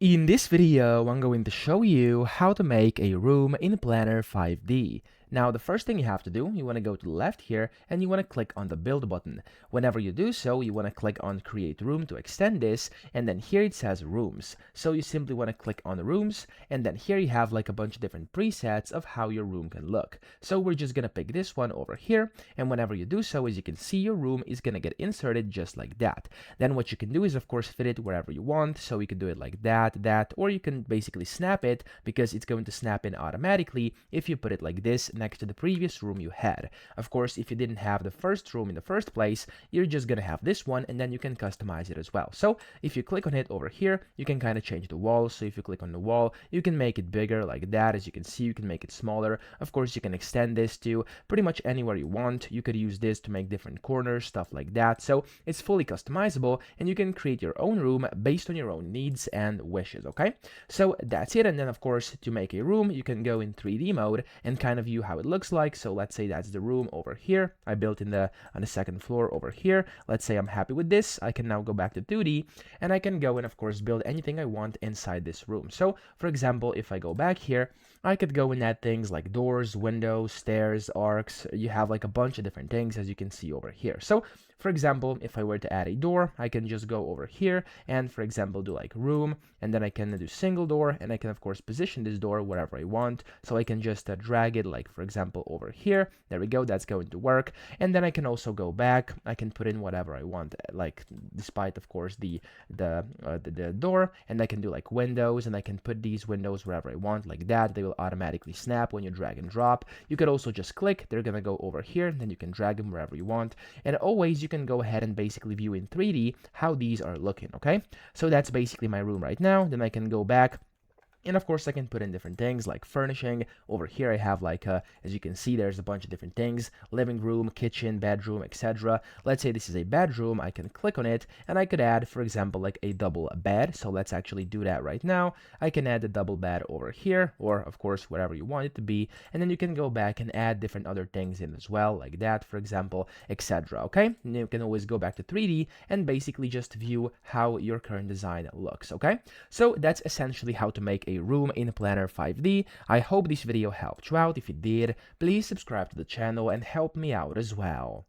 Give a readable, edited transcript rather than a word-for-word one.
In this video, I'm going to show you how to make a room in Planner 5D. Now, the first thing you have to do, you want to go to the left here and you want to click on the build button. Whenever you do so, you want to click on create room to extend this, and then here it says rooms. So you simply want to click on the rooms, and then here you have like a bunch of different presets of how your room can look. So we're just going to pick this one over here, and whenever you do so, as you can see, your room is going to get inserted just like that. Then what you can do is of course fit it wherever you want, so you can do it like that, or you can basically snap it because it's going to snap in automatically if you put it like this next to the previous room you had. Of course, if you didn't have the first room in the first place, you're just gonna have this one, and then you can customize it as well. So if you click on it over here, you can kind of change the wall. So if you click on the wall, you can make it bigger like that. As you can see, you can make it smaller. Of course, you can extend this to pretty much anywhere you want. You could use this to make different corners, stuff like that. So it's fully customizable, and you can create your own room based on your own needs and wishes. Okay, so that's it. And then of course, to make a room, you can go in 3D mode and kind of view how it looks like. So let's say that's the room over here I built on the second floor over here. Let's say I'm happy with this. I can now go back to 2D, and I can go and of course build anything I want inside this room. So for example, if I go back here, I could go and add things like doors, windows, stairs, arcs. You have like a bunch of different things, as you can see over here. So for example, if I were to add a door, I can just go over here and for example do like room, and then I can do single door, and I can of course position this door wherever I want. So I can just drag it like for example over here. There we go, that's going to work. And then I can also go back, I can put in whatever I want, like despite of course the door, and I can do like windows, and I can put these windows wherever I want like that. They will automatically snap when you drag and drop. You could also just click, they're gonna go over here, then you can drag them wherever you want. And always you can go ahead and basically view in 3D how these are looking. Okay, so that's basically my room right now. Then I can go back, and of course, I can put in different things like furnishing. Over here, I have like, as you can see, there's a bunch of different things: living room, kitchen, bedroom, etc. Let's say this is a bedroom. I can click on it, and I could add, for example, like a double bed. So let's actually do that right now. I can add a double bed over here, or of course, whatever you want it to be. And then you can go back and add different other things in as well, like that, for example, etc. Okay, and you can always go back to 3D and basically just view how your current design looks. Okay, so that's essentially how to make a room in Planner 5D. I hope this video helped you out. If it did, please subscribe to the channel and help me out as well.